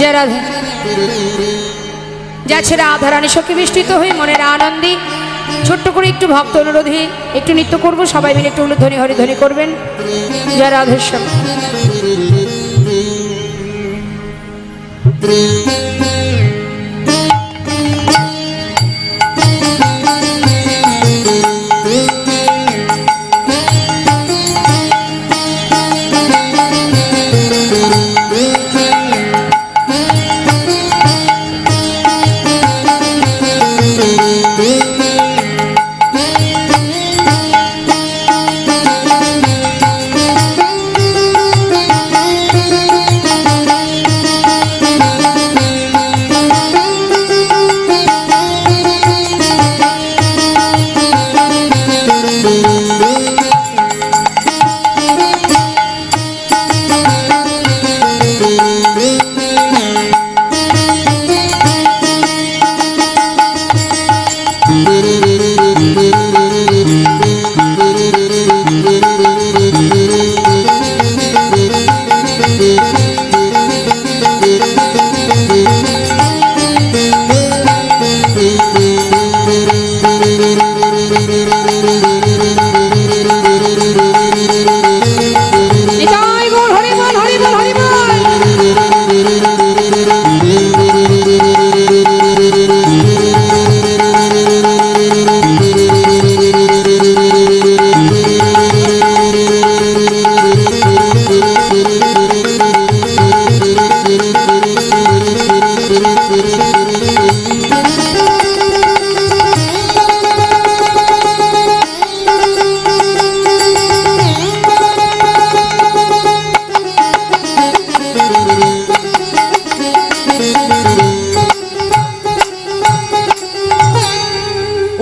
জয় রাধে। যাচ্ছে রাধারানী সখী বিষ্টিত হয়ে মনের আনন্দে ছোট্ট করে একটু ভক্ত অনুরোধে একটু নৃত্য করবো, সবাই মিলে একটু উলুধ্বনি হরিধ্বনি করবেন। জয় রাধেশ্বর।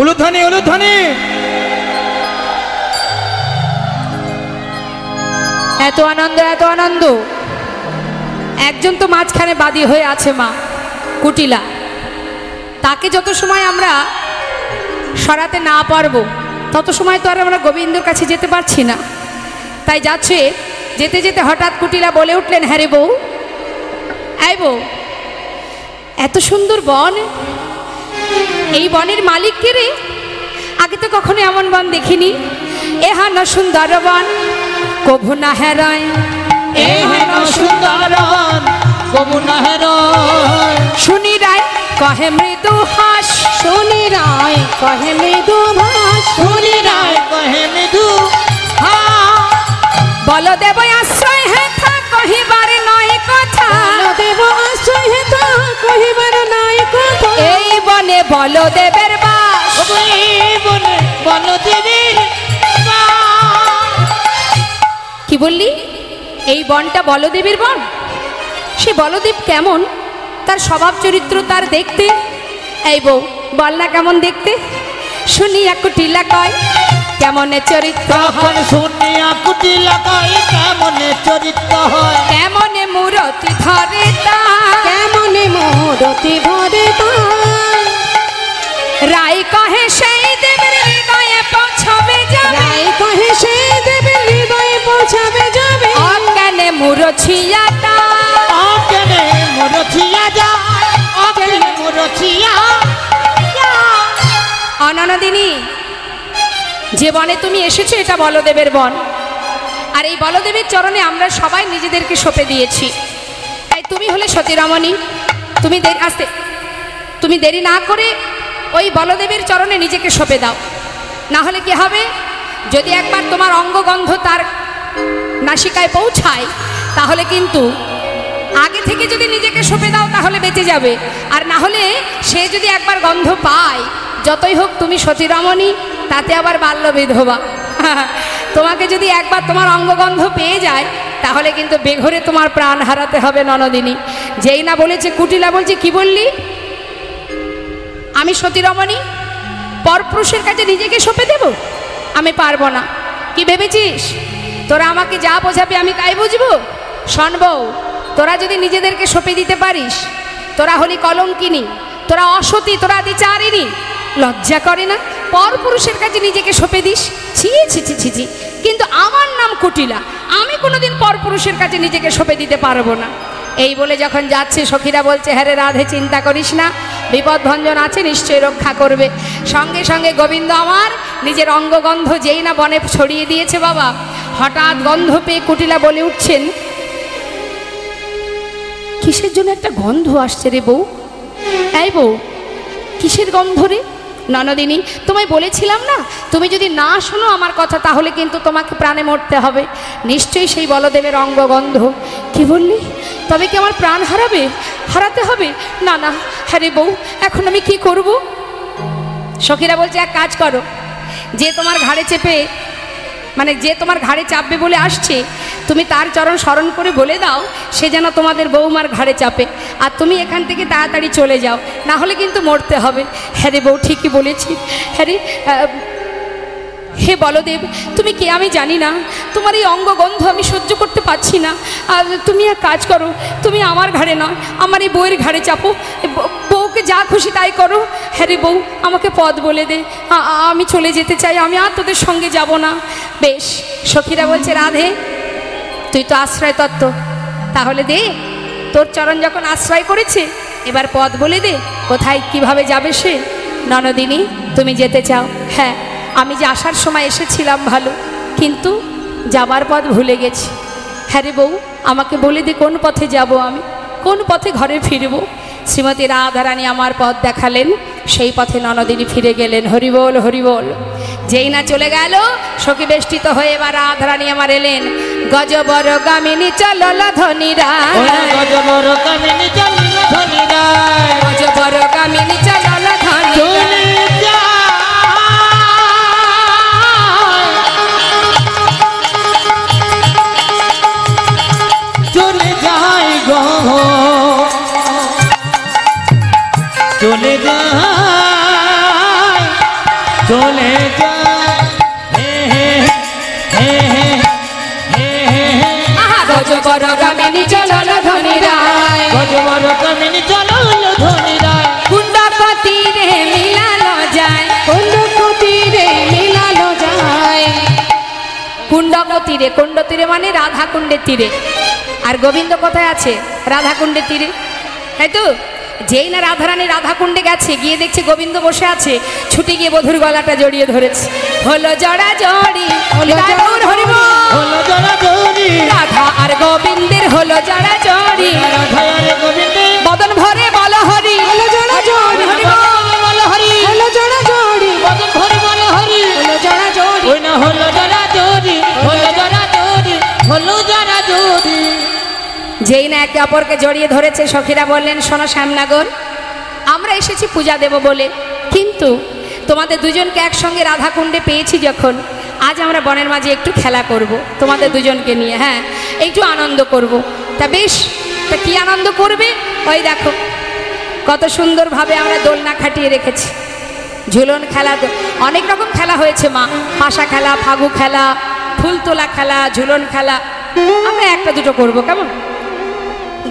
উলুধ্বনি উলুধ্বনি। এত আনন্দ এত আনন্দ। একজন তো মাঝখানে বাদী হয়ে আছে মা কুটিলা, তাকে যত সময় আমরা সরাতে না পারবো তত সময় তো আর আমরা গোবিন্দর কাছে যেতে পারছি না। তাই যাচ্ছে, যেতে যেতে হঠাৎ কুটিলা বলে উঠলেন, হ্যাঁ রে বউ, এই বউ, এত সুন্দর বন, এই বনের মালিক কে রে? আগে তো কখনো এমন বন দেখিনি। এহান সুন্দর বন কভু না হেরায়, এহেন সুন্দর বন কভু না হেরায়। শুনি রায় কহে মৃদু হাস, শুনি রায় কহে মৃদু ভাস, শুনি রায় কহে মৃদু হাস। বল দেব আশ্রয় হেথা কহিবার নয় কথা, দেব আশ্রয় হেথা কহিবার নয় কথা। এই বনে বলদেবের বাস, এই বনে বলদেবের বাস। কি বললি? এই বনটা বলদেবের বন? সে বলদেব কেমন? তার স্বভাব চরিত্র, তার দেখতে। এই বউ, বল না কেমন দেখতে? শুনিয়া কুটিলা কয় কেমনে চরিত্র তখন শুনিয়া কুটিলা কয় কেমনে চরিত্র হয়। কেমনে মূরতি ধরে তার, কেমনে মূরতি ধরে তার। রাই কহে সেই দেবের হৃদয়ে পৌঁছবে যাবে, রায় কহে সেই দেবের হৃদয়ে পৌঁছাবে যাবে। অজ্ঞানে মূরছিয়া তার, অজ্ঞানে মূরছিয়া যায়, অজ্ঞানে মূরছিয়া যায়। অননদিনী, যে বনে তুমি এসেছো এটা বলদেবের বন, আর এই বলদেবের চরণে আমরা সবাই নিজেদেরকে সঁপে দিয়েছি। তাই তুমি হলে সতীরমণী, তুমি দেরি না করে ওই বলদেবের চরণে নিজেকে সঁপে দাও। না হলে কি হবে, যদি একবার তোমার অঙ্গগন্ধ তার নাসিকায় পৌঁছায় তাহলে কিন্তু আগে থেকে যদি নিজেকে সঁপে দাও তাহলে বেঁচে যাবে, আর না হলে সে যদি একবার গন্ধ পায়, যতই হোক তুমি সতীরমণী, তাতে আবার বাল্য বিধবা। তোমাকে যদি একবার তোমার অঙ্গগন্ধ পেয়ে যায় তাহলে কিন্তু বেঘরে তোমার প্রাণ হারাতে হবে ননদিনী। যেই না বলেছে কুটিলা বলছে, কি বললি? আমি সতীরমণী পরপুরুষের কাছে নিজেকে সঁপে দেব? আমি পারবো না। কি ভেবেছিস তোরা আমাকে যা বোঝাবে আমি তাই বুঝবো? শোন বউ, তোরা যদি নিজেদেরকে সঁপে দিতে পারিস, তোরা হলি কলঙ্কিনী, তোরা অসতী, তোরা দ্বিচারিণী। লজ্জা করে না পরপুরুষের কাছে নিজেকে সঁপে দিস? ছি ছি ছি ছি ছি। কিন্তু আমার নাম কুটিলা, আমি কোনোদিন পরপুরুষের কাছে নিজেকে সঁপে দিতে পারবো না। এই বলে যখন যাচ্ছে সখীরা বলছে, হ্যাঁ রে রাধে, চিন্তা করিস না, বিপদ ভঞ্জন আছে, নিশ্চয়ই রক্ষা করবে। সঙ্গে সঙ্গে গোবিন্দ আমার নিজের অঙ্গগন্ধ যেই না বনে ছড়িয়ে দিয়েছে বাবা, হঠাৎ গন্ধ পেয়ে কুটিলা বলে উঠছেন, কিসের জন্য একটা গন্ধ আসছে রে বউ? এই বউ, কিসের গন্ধ রে? ননদিনী, তোমায় বলেছিলাম না, তুমি যদি না শোনো আমার কথা তাহলে কিন্তু তোমাকে প্রাণে মরতে হবে। নিশ্চয়ই সেই বলদেবের অঙ্গগন্ধ। কি বললি? তবে কি আমার প্রাণ হারাতে হবে? না না, হ্যাঁ রে বউ, এখন আমি কি করব? সখীরা বলছে, এক কাজ করো, যে তোমার ঘাড়ে চেপে যে তোমার ঘাড়ে চাপবে বলে আসছে, তুমি তার চরণ স্মরণ করে বলে দাও সে যেন তোমাদের বৌমার ঘাড়ে চাপে, আর তুমি এখান থেকে তাড়াতাড়ি চলে যাও, না হলে কিন্তু মরতে হবে। হ্যাঁ রে বউ, ঠিকই বলেছি। হ্যাঁ রে, হে বলদেব, তুমি কে আমি জানি না, তোমার এই অঙ্গগন্ধ আমি সহ্য করতে পারছি না। আর তুমি এক কাজ করো, তুমি আমার ঘাড়ে নয়, আমার এই বউয়ের ঘাড়ে চাপো, বউকে যা খুশি তাই করো। হ্যাঁ রে বউ, আমাকে পথ বলে দে, আমি চলে যেতে চাই, আমি আর তোদের সঙ্গে যাব না। বেশ। সখীরা বলছে, রাধে, তুই তো আশ্রয় তত্ত্ব, তাহলে দে, তোর চরণ যখন আশ্রয় করেছে এবার পথ বলে দে, কোথায় কিভাবে যাবে সে। ননদিনী, তুমি যেতে চাও? হ্যাঁ, আমি যে আসার সময় এসেছিলাম ভালো, কিন্তু যাবার পথ ভুলে গেছি। হ্যাঁ রে বউ, আমাকে বলে দে কোন পথে যাব, আমি কোন পথে ঘরে ফিরব। শ্রীমতী রাধারানী আমার পথ দেখালেন, সেই পথে ননদিনী ফিরে গেলেন। হরিবোল হরিবোল। যেই না চলে গেল, সখী বেষ্টিত হয়ে এবার রাধারানী আমার এলেন। গজবর গামিনী চলল ধনীরা, গজবর গামিনী চলল ধনীরা, গজবর গামিনী চলল ধনীরা, চলে যায় গো, চলে যায়, চলে যায়, হে হে হে হে হে হে। গজবর গামিনী চলল ধনীরা, গজবর গামিনী চলল ধনীরা, কুণ্ডক তীরে মিলালো যায়, কুণ্ডক তীরে মিলালো যায়। কুণ্ডক তীরে, কুণ্ড তীরে মানে রাধা কুণ্ডের তীরে। আর গোবিন্দ কোথায় আছে? রাধা কুণ্ডের তীরে, তাই তো? যেই না রাধারানী রাধা কুণ্ডে গেছে, গিয়ে দেখছে গোবিন্দ বসে আছে, ছুটে গিয়ে বধুর গলাটা জড়িয়ে ধরেছে। হলো জড়া জড়ি, হলো জড়া জড়ি, রাধা আর গোবিন্দের হলো জড়া জড়ি, রাধা আর গোবিন্দের বদন ভরে বল হরি, হলো জড়া জড়ি, হরি বল হরি, হলো জড়া জড়ি, বদন ভরে বল হরি, হলো জড়া জড়ি, ওই না হলো জড়া জড়ি, হলো জড়া জড়ি, হলো জড়া জড়ি। যেই না একে অপরকে জড়িয়ে ধরেছে, সখীরা বললেন, শোনো শ্যামনগর, আমরা এসেছি পূজা দেব বলে, কিন্তু তোমাদের দুজনকে একসঙ্গে রাধা কুণ্ডে পেয়েছি যখন, আজ আমরা বনের মাঝে একটু খেলা করব তোমাদের দুজনকে নিয়ে, হ্যাঁ একটু আনন্দ করব। তা বেশ, তা কি আনন্দ করবে? ওই দেখো কত সুন্দরভাবে আমরা দোলনা খাটিয়ে রেখেছি, ঝুলন খেলা, অনেক রকম খেলা হয়েছে মা, পাশা খেলা, ফাগু খেলা, ফুল তোলা খেলা, ঝুলন খেলা, আমরা একটা দুটো করব, কেমন?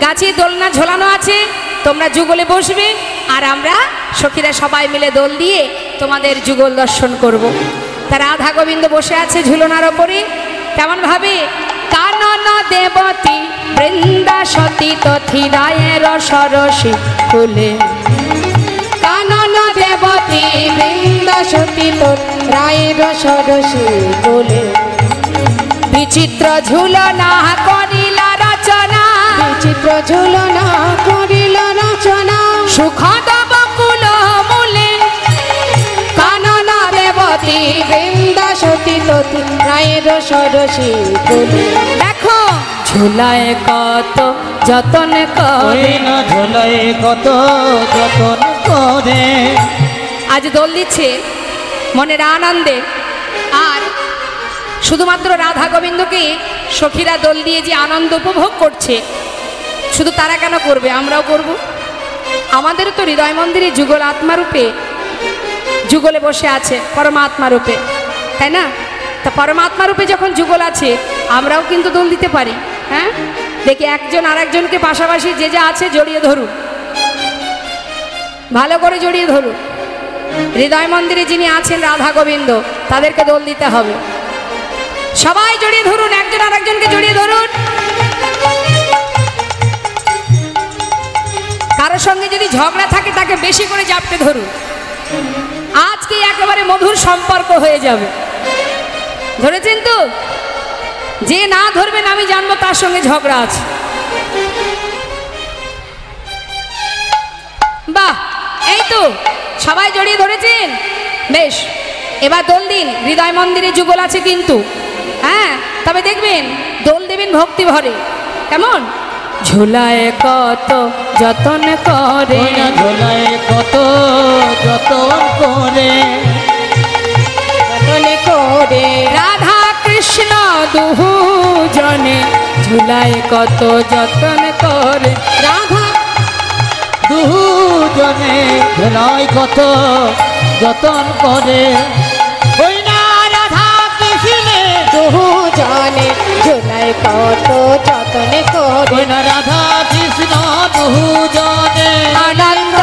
গাছে দোলনা ঝোলানো আছে, তোমরা যুগলে বসবে, আর আমরা সখীরা সবাই মিলে দোল দিয়ে তোমাদের যুগল দর্শন করব। তা রাধা গোবিন্দ বসে আছে ঝুলনার ওপরে, কেমন ভাবে? কানন দেবতী বৃন্দা সতী তথি রায়ের সরসী ফুলে, কানন দেবতী বৃন্দা সতী তোর রায়ের সরসী বলে, বিচিত্র ঝুলনা করিলা রচনা, বিচিত্র ঝুলনা করিল রচনা, সুখদ বকুল মূলে, কানন দেবতী বৃন্দা সতী তথি রায়ের সরসী বলে। দেখো ঝুলায় কত যতন ওই করে, না ঝোলায় কত যতন করে, আজ দোল দিচ্ছে মনের আনন্দে। আর শুধুমাত্র রাধা গোবিন্দকে সখীরা দোল দিয়ে যে আনন্দ উপভোগ করছে, শুধু তারা কেন করবে, আমরাও করব। আমাদেরও তো হৃদয় মন্দিরে যুগল আত্মারূপে যুগলে বসে আছে পরমাত্মা রূপে, তাই না? তা পরমাত্মা রূপে যখন যুগল আছে, আমরাও কিন্তু দোল দিতে পারি। হ্যাঁ, দেখি একজন আর একজনকে পাশাপাশি যে যা আছে জড়িয়ে ধরুন, ভালো করে জড়িয়ে ধরুন। হৃদয় মন্দিরে যিনি আছেন রাধা গোবিন্দ, তাদেরকে দোল দিতে হবে। সবাই জড়িয়ে ধরুন, একজন আর একজনকে জড়িয়ে ধরুন। কারোর সঙ্গে যদি ঝগড়া থাকে তাকে বেশি করে জাপটে ধরুন, আজকে একেবারে মধুর সম্পর্ক হয়ে যাবে। ধরেছেন তো? যে না ধরবেন আমি জানবো তার সঙ্গে ঝগড়া আছে। বাহ, এই তো সবাই জড়িয়ে ধরেছেন, বেশ। এবার দোল দিন, হৃদয় মন্দিরে যুগল আছে কিন্তু, হ্যাঁ, তবে দেখবেন দোল দেবেন ভক্তি ভরে। কেমন? ঝোলায় কত যতন করে, ঝোলায় কত যতন করে, যতন করে রাধা কৃষ্ণ দুহু জনে ঝুলায় কত যতন করে, রাধা দুজনে ঝোলায় কত যতন করে। ওই না রাধা কৃষ্ণে দুজনে ঝুলায় কত যতন করে, ওই না রাধা কৃষ্ণ দুজনে আনন্দ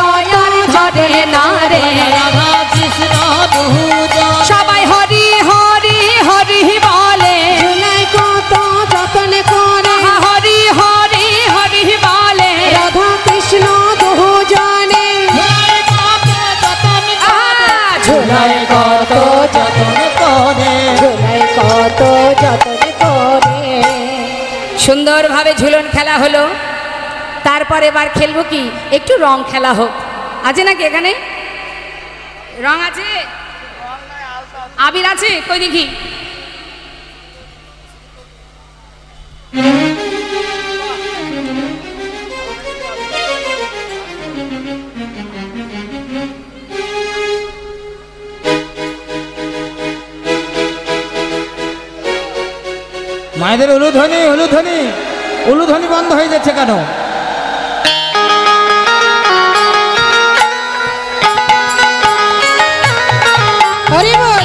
ধরে না রে, রাধা কৃষ্ণ দুজন সবাই হরি হরি হরি বলে, ঝুলায় কত যতন করে, হরি হরি হরি বলে, রাধা কৃষ্ণ দুজনে ঝুলায় কত যতন করে। ঝুলায় কত যতন করে। সুন্দরভাবে ঝুলন খেলা হলো। তারপর এবার খেলবো কি, একটু রং খেলা হোক। আছে নাকি এখানে রং? আছে, আবির আছে, কই দেখি। মায়েদের উলুধ্বনি উলুধ্বনি উলুধ্বনি বন্ধ হয়ে যাচ্ছে কেন? হরি বল।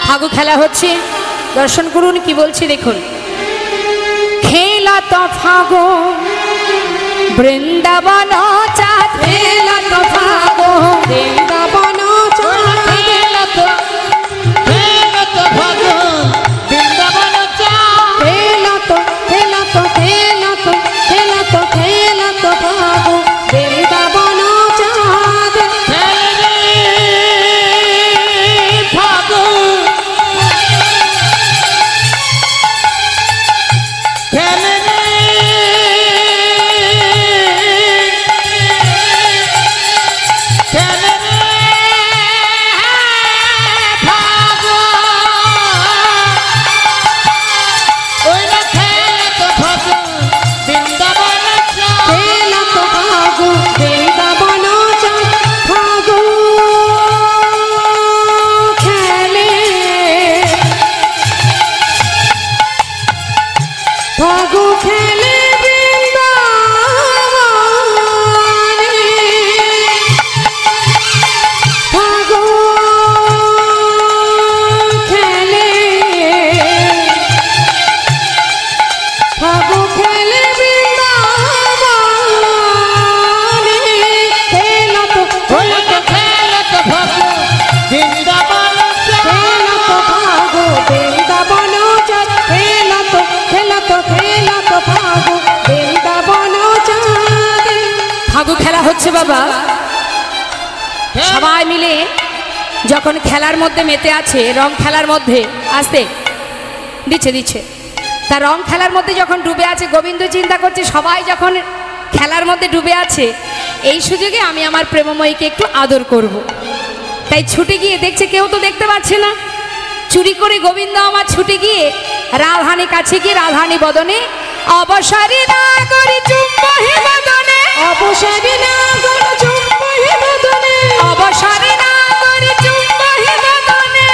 ফাগু খেলা হচ্ছে, দর্শন করুন কি বলছি দেখুন। খেলা তো ফাগুন বৃন্দাবন চাঁদ, খেলা তো ফাগুন বৃন্দাবন খেলা তো বৃন্দাবন খেলাতো খেলাতো খেলাতো খেলাতো খেলাতো বাবু বৃন্দাবন চাঁদ খেলাতো বাবু বৃন্দাবন চাঁদ ফাগু খেলে ফাগু খেলে বৃন্দাবনে ফাগু খেলে ফাগু খেলে বৃন্দাবনে খেলাতো খেলাতো খেলাতো ফাগু বৃন্দাবন চাঁদ খেলাতো খেলাতো খেলাতো ফাগু বৃন্দাবন চাঁদ। ফাগু খেলা হচ্ছে বাবা। সবাই মিলে যখন খেলার মধ্যে মেতে আছে, রং খেলার মধ্যে আসতে দিচ্ছে দিচ্ছে, তা রং খেলার মধ্যে যখন ডুবে আছে, গোবিন্দ চিন্তা করছে সবাই যখন খেলার মধ্যে ডুবে আছে, এই সুযোগে আমি আমার প্রেমময়ীকে একটু আদর করব। তাই ছুটে গিয়ে দেখছে কেউ তো দেখতে পাচ্ছে না, চুরি করে গোবিন্দ আমার ছুটে গিয়ে রাধানী কাছে গিয়ে রাধানী বদনে অবসরে না করি চুম্বহি বদনে, অবসরে না করো চুম্বহি বদনে, অবসরে না করি চুম্বহি বদনে।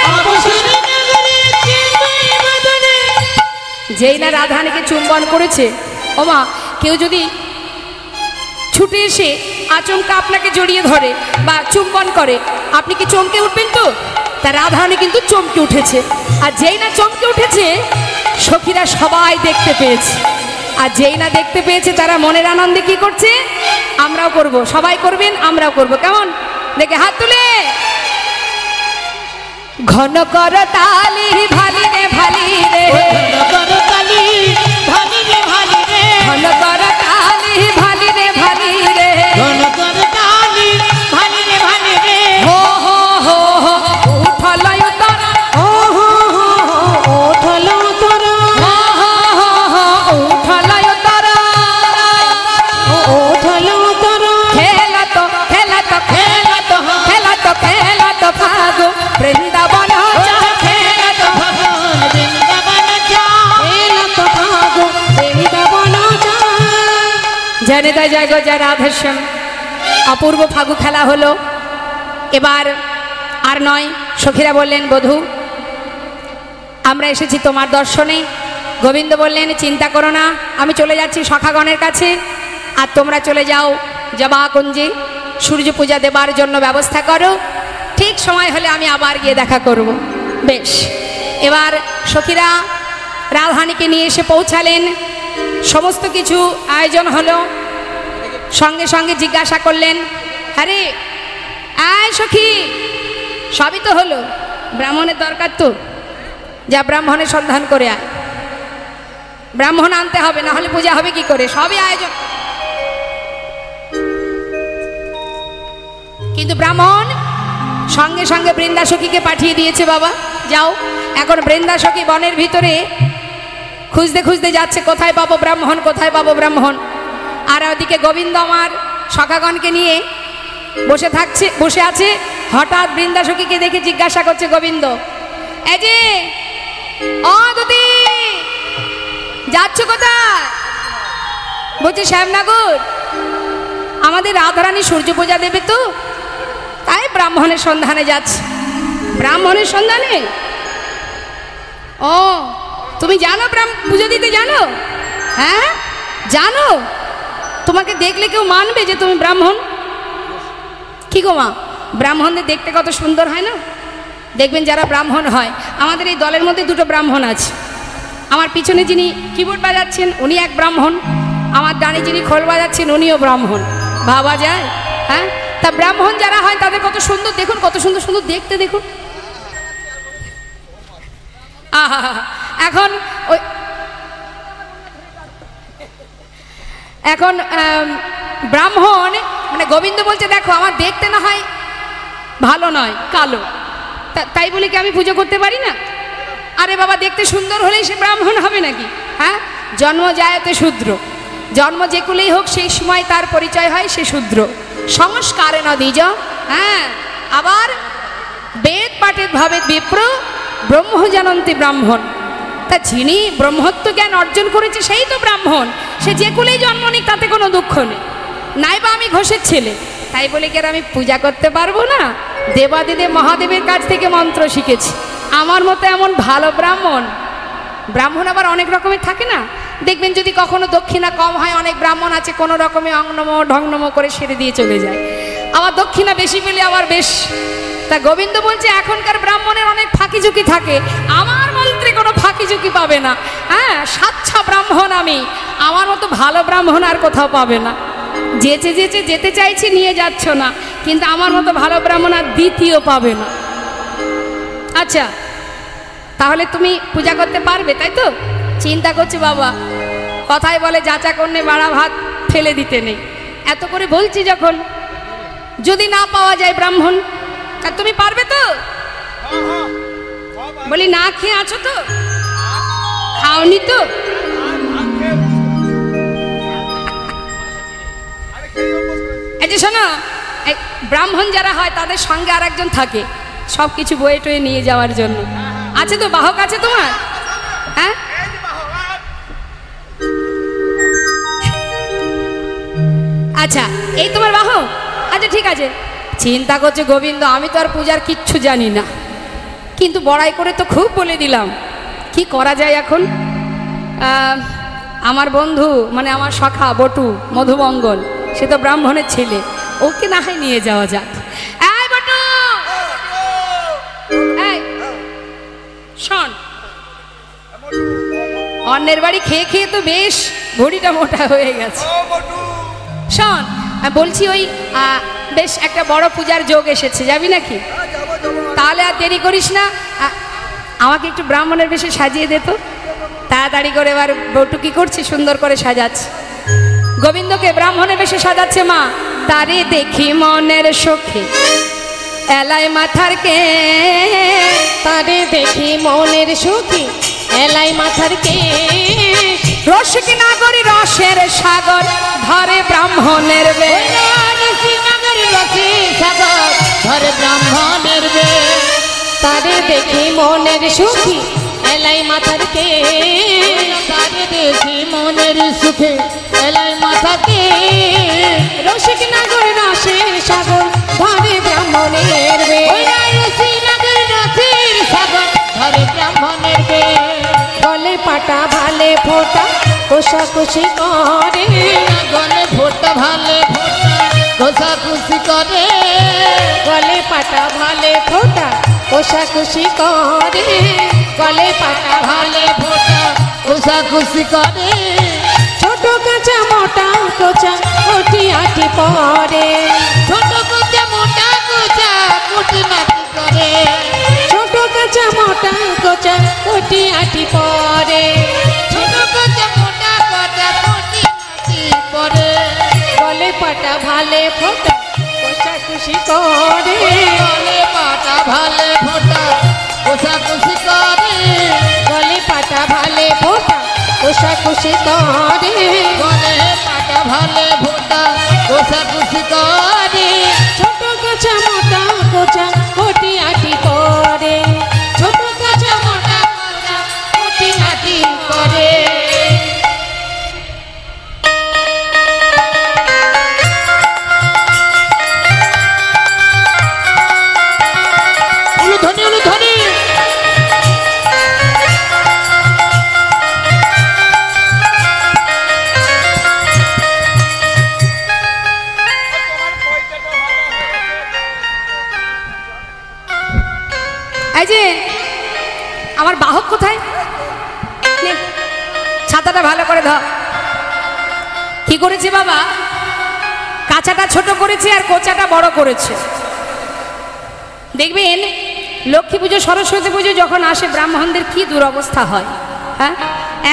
যেই না রাধানীকে চুম্বন করেছে, ওমা কেউ যদি ছুটে এসে আচমকা আপনাকে জড়িয়ে ধরে বা চুম্বন করে, আপনি কি চমকে উঠবেন? তো তা রাধারানী কিন্তু চমকে উঠেছে। আর যেই না চমকে উঠেছে, সখীরা সবাই দেখতে পেয়েছে। আর যেই না দেখতে পেয়েছে, তারা মনের আনন্দে কি করছে? আমরাও করব, সবাই করবেন, আমরাও করব। কেমন দেখে হাত তুলে ঘন কর তালি ভালি রে ভালি রে, কালী ভালি রে ভালি রে, ঘন কর তালি ভালি রে ভালি রে, ঘন কর কালী ভালি রে ভালি রে, হো হো হো হো উঠল উত্তর, ও হো হো হো ওঠল তোরা, হো হো হো হো উঠল উত্তর, ও ওঠল তোরা, খেলত খেলত খেলত খেলত খেলত ফাগু বৃন্দাবন খেলত ভগবান বৃন্দাবন যা, এলা তো ভাগো বৃন্দাবন যা। জানে তাই জয় গো জয় রাধেশ্যাম। অপূর্ব ফাগু খেলা হলো। এবার আর নয়, সখীরা বললেন বধূ আমরা এসেছি তোমার দর্শনে। গোবিন্দ বললেন চিন্তা করো না, আমি চলে যাচ্ছি সখাগণের কাছে, আর তোমরা চলে যাও জবাকুঞ্জে সূর্য পূজা দেবার জন্য ব্যবস্থা করো, ঠিক সময় হলে আমি আবার গিয়ে দেখা করব। বেশ, এবার সখীরা রাধারানীকে নিয়ে এসে পৌঁছালেন। সমস্ত কিছু আয়োজন হলো। সঙ্গে সঙ্গে জিজ্ঞাসা করলেন, আরে আয় সখী, সবই তো হলো, ব্রাহ্মণের দরকার তো, যা ব্রাহ্মণের সন্ধান করে আয়। ব্রাহ্মণ আনতে হবে, না হলে পূজা হবে কি করে? সবই আয়োজন। কিন্তু ব্রাহ্মণ সঙ্গে সঙ্গে বৃন্দাসখীকে পাঠিয়ে দিয়েছে, বাবা যাও। এখন বৃন্দাসখী বনের ভিতরে খুঁজতে খুঁজতে যাচ্ছে, কোথায় পাবো ব্রাহ্মণ, কোথায় পাবো ব্রাহ্মণ। আর ওদিকে গোবিন্দ আমার সখাগণকে নিয়ে বসে আছে। হঠাৎ বৃন্দাসখীকে দেখে জিজ্ঞাসা করছে গোবিন্দ, এই যে ও দুদি, যাচ্ছ কোথায়? বলছে শ্যামনগর, আমাদের রাধারানী সূর্য পূজা দেবে তো, তাই ব্রাহ্মণের সন্ধানে যাচ্ছে। ব্রাহ্মণের সন্ধানে? ও তুমি জানো পুজো দিতে জানো? হ্যাঁ জানো। তোমাকে দেখলে কেউ মানবে যে তুমি ব্রাহ্মণ? কি গো মা, ব্রাহ্মণদের দেখতে কত সুন্দর হয় না? দেখবেন যারা ব্রাহ্মণ হয়, আমাদের এই দলের মধ্যে দুটো ব্রাহ্মণ আছে। আমার পিছনে যিনি কিবোর্ড বাজাচ্ছেন উনি এক ব্রাহ্মণ, আমার ডানে যিনি খোল বাজাচ্ছেন উনিও ব্রাহ্মণ। ভাবা যায়? হ্যাঁ, তা ব্রাহ্মণ যারা হয় তাদের কত সুন্দর, দেখুন কত সুন্দর সুন্দর দেখতে, দেখুন। আহা, এখন ওই এখন ব্রাহ্মণ মানে গোবিন্দ বলছে দেখো আমার দেখতে না হয় ভালো নয়, কালো, তাই বলে কি আমি পুজো করতে পারি না? আরে বাবা, দেখতে সুন্দর হলেই সে ব্রাহ্মণ হবে নাকি? হ্যাঁ, জন্ম যায়তে শূদ্র, জন্ম যে কুলেই হোক সেই সময় তার পরিচয় হয় সে শূদ্র। সংস্কারে ন দ্বিজ। হ্যাঁ, আবার বেদ পাঠের ভাবে বিপ্র, ব্রহ্ম জানন্তি ব্রাহ্মণ। তা যিনি ব্রহ্মত্ব জ্ঞান অর্জন করেছে সেই তো ব্রাহ্মণ। সে যে কুলেই জন্ম নিক তাতে কোনো দুঃখ নেই। নাইবা আমি ঘোষের ছেলে, তাই বলে কি আর আমি পূজা করতে পারবো না? দেবাদিদেব মহাদেবের কাছ থেকে মন্ত্র শিখেছি। আমার মতো এমন ভালো ব্রাহ্মণ, ব্রাহ্মণ আবার অনেক রকমের থাকে না, দেখবেন যদি কখনো দক্ষিণা কম হয়, অনেক ব্রাহ্মণ আছে কোনো রকমে অংনম ঢংনম করে সেরে দিয়ে চলে যায়। আবার দক্ষিণা বেশি পেলে আবার বেশ। তা গোবিন্দ বলছে এখনকার ব্রাহ্মণের অনেক ফাঁকি ঝুঁকি থাকে, আমার মন্ত্রে কোনো ফাঁকি ঝুঁকি পাবে না। হ্যাঁ, সাচ্ছা ব্রাহ্মণ আমি, আমার মতো ভালো ব্রাহ্মণ আর কোথাও পাবে না। যেতে চাইছি নিয়ে যাচ্ছ না, কিন্তু আমার মতো ভালো ব্রাহ্মণ আর দ্বিতীয় পাবে না। আচ্ছা, তাহলে তুমি পূজা করতে পারবে, তাই তো? চিন্তা করছি বাবা, কথায় বলে যাচা করলে বাড়া ভাত ফেলে দিতে নেই। এত করে বলছি যখন, যদি না পাওয়া যায় ব্রাহ্মণ, তা তুমি পারবে তো? বলি না খেয়ে আছো তো? খাওনি তো? এই যে শোনো, ব্রাহ্মণ যারা হয় তাদের সঙ্গে আর একজন থাকে সব কিছু বয়ে টয়ে নিয়ে যাওয়ার জন্য। আছে তো, বাহক আছে তোমার? হ্যাঁ, আচ্ছা, এই তোমার বাহক। আচ্ছা ঠিক আছে। চিন্তা করছে গোবিন্দ, আমি তো আর পূজার কিচ্ছু জানি না, কিন্তু বড়াই করে তো খুব বলে দিলাম, কি করা যায় এখন? আমার বন্ধু মানে আমার সখা বটু মধুমঙ্গল, সে তো ব্রাহ্মণের ছেলে, ওকে না হয় নিয়ে যাওয়া যাক। এই বটু, অন্যের বাড়ি খেয়ে খেয়ে তো বেশ ভুঁড়িটা মোটা হয়ে গেছে। শোন, বলছি ওই বেশ একটা বড় পূজার যোগ এসেছে, যাবি নাকি? তাহলে আর দেরি করিস না, আমাকে একটু ব্রাহ্মণের বেশে সাজিয়ে দে তো তাড়াতাড়ি করে। এবার বউটু কি করছি, সুন্দর করে সাজাচ্ছে, গোবিন্দকে ব্রাহ্মণের বেশে সাজাচ্ছে মা। তারে দেখি মনের সখী এলাই মাথার কে, তারে দেখি মনের সুখী এলাই মাথার কে, রসিক নাগরী রসের সাগর ধরে ব্রাহ্মণের বে, ধরে ব্রাহ্মণের বে, তারে দেখি মনের সুখী এলাই মাথার কে, তারে দেখি মনের সুখে এলাই মাথাকে, রসিক নাগর রসের সাগর ধরে ব্রাহ্মণের বে, ধরে ব্রাহ্মণের বে, গলে পাটা ভালে ফোটা কোষাকুষি করে, গলে ফোটা ভালে ফোটা কোষাকুষি করে, গলে পাটা ভালে ফোটা কোষাকুষি করে, গলে পাটা ভালে ফোটা কোষাকুষি করে, ছোট কাঁচা মোটা কোচা কোটি আটি পরে, ছোট কোচা মোটা কোচা কুটি নাটি করে, ছোট কাঁচা মোটা কোচা কোটি আটি পরে, ছোট কোচা মোটা কোচা কুটি নাটি করে, গলে পাটা ভালে ফোটা কোষাকুষি করে, গলে পাটা ভালে ফোটা কোষাকুষি করে, গলে পাটা ভালে ফোটা কোষাকুষি করে, গলে পাটা ভালে ফোটা কোষাকুষি করে, ছোট কাঁচা মোটা কোচা কোটি আটি পরে, ছোট কোচা মোটা কোচা কুটি নাটি করে। উলুধ্বনি উলুধ্বনি এই যে আমার বাহক কোথায়, নে, ছাতাটা ভালো করে ধর। কি করেছে বাবা, কাঁচাটা ছোট করেছে আর কোচাটা বড় করেছে। দেখবেন লক্ষ্মী পুজো সরস্বতী পুজো যখন আসে ব্রাহ্মণদের কি দুরবস্থা হয়। হ্যাঁ,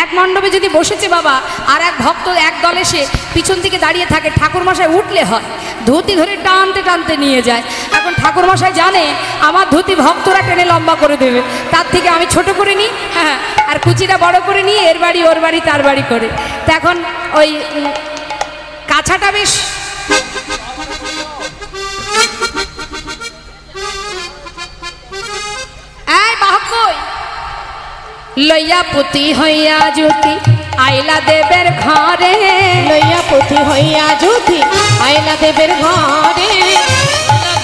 এক মণ্ডপে যদি বসেছে বাবা, আর এক ভক্ত এক দল এসে পিছন থেকে দাঁড়িয়ে থাকে, ঠাকুরমশাই উঠলে হয় ধুতি ধরে টানতে টানতে নিয়ে যায়। এখন ঠাকুরমশাই জানে আমার ধুতি ভক্তরা টেনে লম্বা করে দেবে, তার থেকে আমি ছোট করে নিই, হ্যাঁ, আর কুচিটা বড় করে নিই, এর বাড়ি ওর বাড়ি তার বাড়ি করে। তা এখন ওই কাছাটা বেশ এই বাহক কই, লইয়া পুতি হইয়া জ্যোতি আইলা দেবের ঘরে, লইয়া পুঁথি হইয়া জ্যোতি আইলা দেবের ঘরে,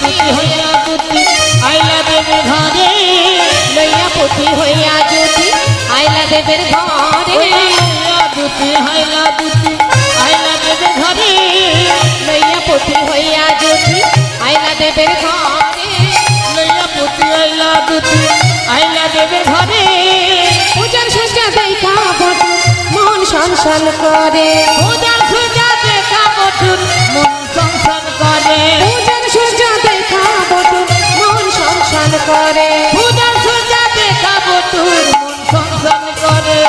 দুটি হইয়া দুটি আইলা দেবে ঘরে, লইয়া পুঁথি হইয়া জ্যোতি আইলা দেবের ঘরে, লইয়া দুটি আইলা দুটি আইলা দেবে ঘরে, লইয়া পুঁথি হইয়া জ্যোতি আইলা দেবের ঘরে, লইয়া পুতি আইলা দুটি আইলা দেবে ঘরে, পূজার সজ্জা দেখা বটু মন সংসার করে, পূজার সুজা দেখা বটুর মন সংসার করে, পূজার সজ্জা দেখা বটু মন সংসার করে, পূজার সুজা দেখা বটুর মন সংসার করে।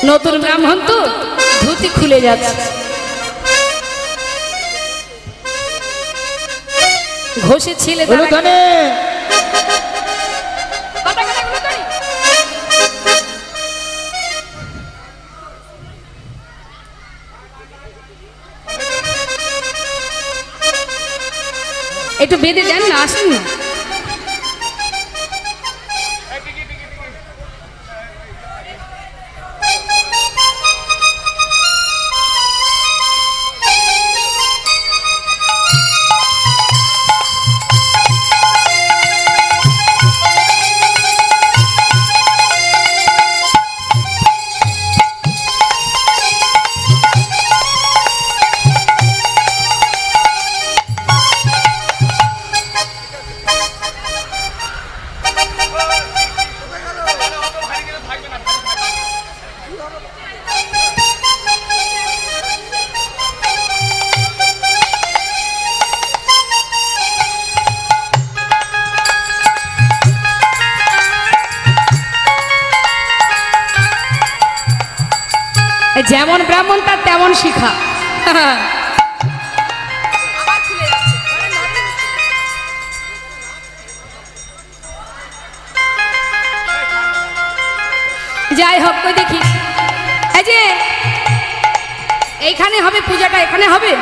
নতুন ব্রাহ্মণ তো ধুতি খুলে যাচ্ছে, ঘষে ছিলে উলুধ্বনি একটু বেঁধে দেন না, আসেন না। যেমন ব্রাহ্মণ তার তেমন শিখা। যাই হোক, কই দেখি, এই যে এইখানে হবে পূজাটা, এখানে হবে।